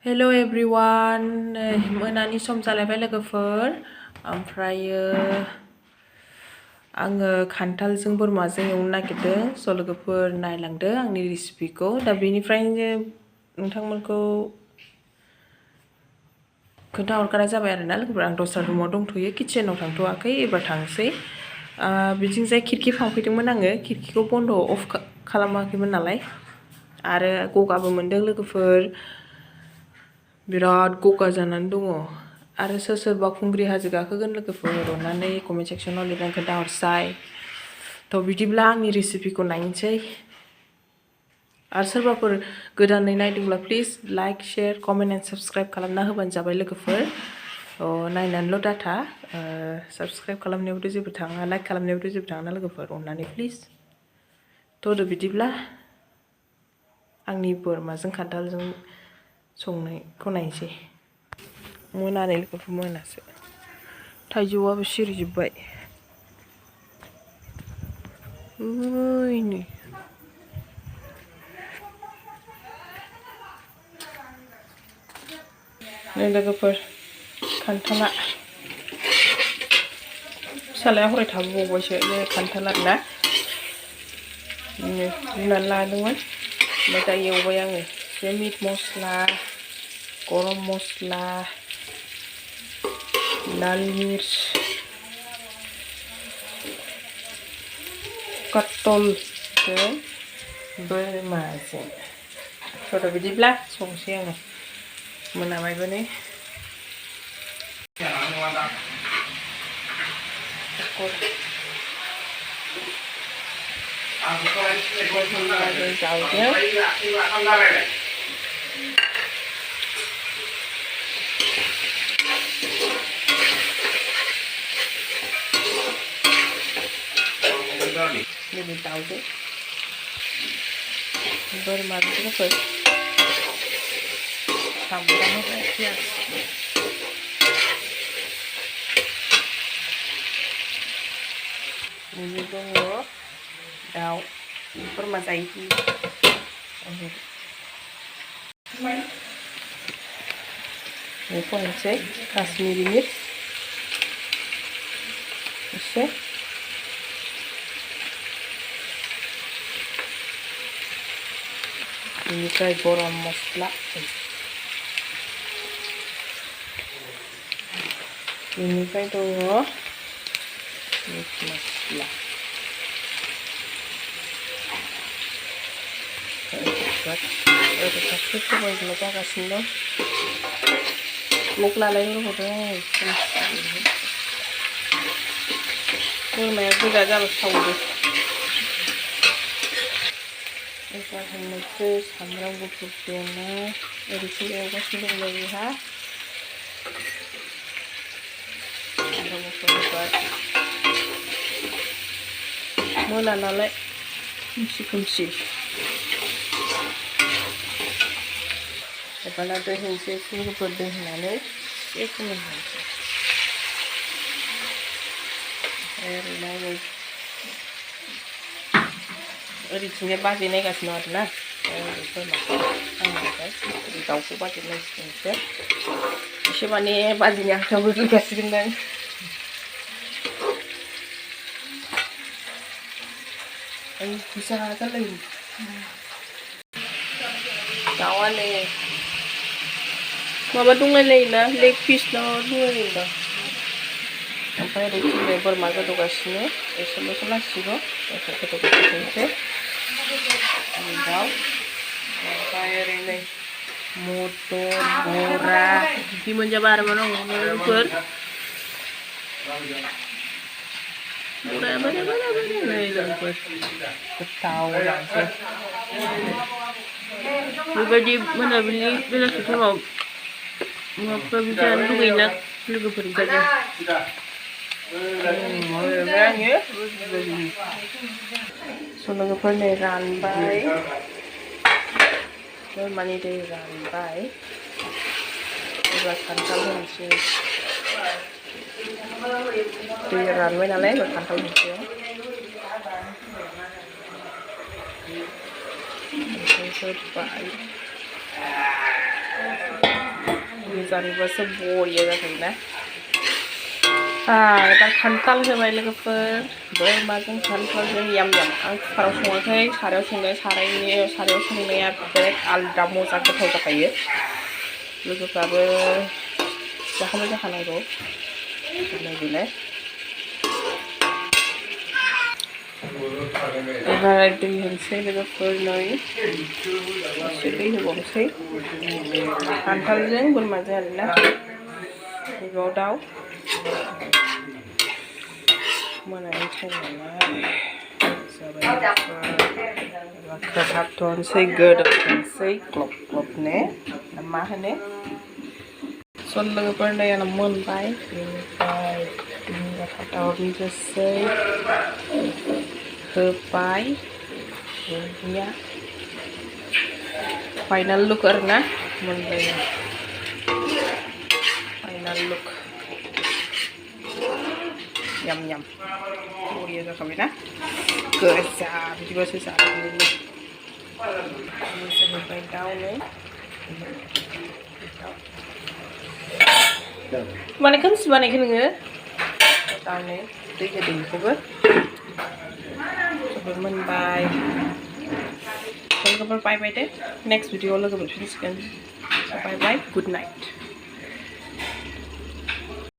Hello everyone, मोनानि सम जालायबाय लोगोफोर ओमफ्रायो आङो खान्थालजों बोरमाजों एवनो नागिरदों स' लोगोफोर नायलांदो आंनि रेसिपिखौ दा बेनिफ्रायनो नोंथांमोनखौ खोन्थाहरखानाय जाबाय आरोना लोगोफोर आं दस्रा रुमाव दंथ'यो किचेनाव थांथ'वाखै एबार थांसै बिथिंजाय खिरखि फांफैदोंमोन आङो खिरखिखौ बन्द अफ खालामाखैमोन नालाय आरो गगाबो मोनदों लोगोफोर बिराद गगा जानानै दङ आरो सोर बावखुंग्रि हाजो गाखोगोन लोगोफोर अननानै कमेन्ट सेक्सनाव लिरनानै खोन्थाहरसाय थ' बिदिब्ला आंनि रेसिपिखौ नायनोसै आरो सोरबाफोर गोदानै नायदोंब्ला please like share comment and subscribe खालामना होबानो जाबाय लोगोफोर नायनानैल' डाटा साबस्क्राइब खालामनायावथ' जेबो थाङा लाइक खालामनायावथ' जेबो थाङा लोगोफोर अननानै प्लिज थ' बिदिब्ला आंनि बोरमाजों खान्थालजों संनायखौ नायनोसै मोनानै लोगोफोर मोनासो थाइजौआबो सिरिजोब्बाय नै लोगोफोर खान्थाला फिसालाया हराय थाबोबावबायसो बे खान्थाल आरोना रुनानै लादोंमोन ओमफ्राय दा एवबाय आङो बे मिट मस्ला गरम मस्ला लाल मिर्च कट्टलजों बोरमाजों थ' बिदिब्ला संसै आङो मोनाबायबो नै Ini tahu deh bermacam apa sambal ya ini dong daun bermacam itu ini pun cek Kashmiri mirs bisa ini kayak Bwrma mosla ini kayak tuh mix mosla udah kasih tuh baru lupa kasih dong mukla lagi udah lumayan juga agak tahu deh 이거 한입 사물하고 볶으면 이렇게 이거 신경을 하 이거 먹고 뭐나 나래 금시 이번에도 현재 쓰고 보던 나를 예쁘면 하지 에르나고 어디 중에 빠진 애가 지나왔나? 다우고 빠진 애 있는데 시반에 빠지냐? 저거를 갔으니까 아이 이상하다 래 나와네 마바 동네래나 렉피스 나와래나 오빠의 렉피스 보르마가 도가시네 에솔로솔 하시고 이렇게 도가시는데 daun kayak ini motor murah di menjabar mana ngumpul murah mana ngumpul ketawa langsung pribadi mana beli kita mau perbicaraan tuh enak lebih berjalan so लोगोफोर नै रानबाय बोरमानि दै रानबाय एबार खान्थाल होनोसै दै रानबाय नालाय एबार खान्थाल होनोसै होबाय जानोबासो बरिया जाखायोना एबार खान्थाल होबाय लोगोफोर बोरमाजों खान्थालजों याम याम आं कुकाराव सङाखै सारायाव संदों सारायाव संनाया बिराद आलदा मोजां गोथाव जाखायो लोगोफ्राबो जाखांबाय जाखानांगौ बेलाय एबार दै होनोसै लोगोफोर नै एसे दै होबावनोसै खान्थालजों बोरमाजों आरोना बेयाव दाउ मोनानि टाइम नालाय जाबाय खोबहाबथ'नोसै गोदौथोंसै ग्लब ग्लबनो मा होनो स' लोगोफोर नै आंना मोनबाय बेनिफ्राय दाउदैजोंसै होबाय दुन्दिया फाइनाल लुक आरोना मोनबाय फाइनाल लुक याम याम बरिया जाखाबायना गोजा बिदिबासो जानो होबाय दाउनै माने खोमसि बानायखो नोङो दाउनै दै होदों बेखौबो जोबोद मोनबाय लोगोफोर बाय बाय दे नेक्स्ट भिडिअ लोगो मोनफिनसिगोन बाय बाय गुड नाइट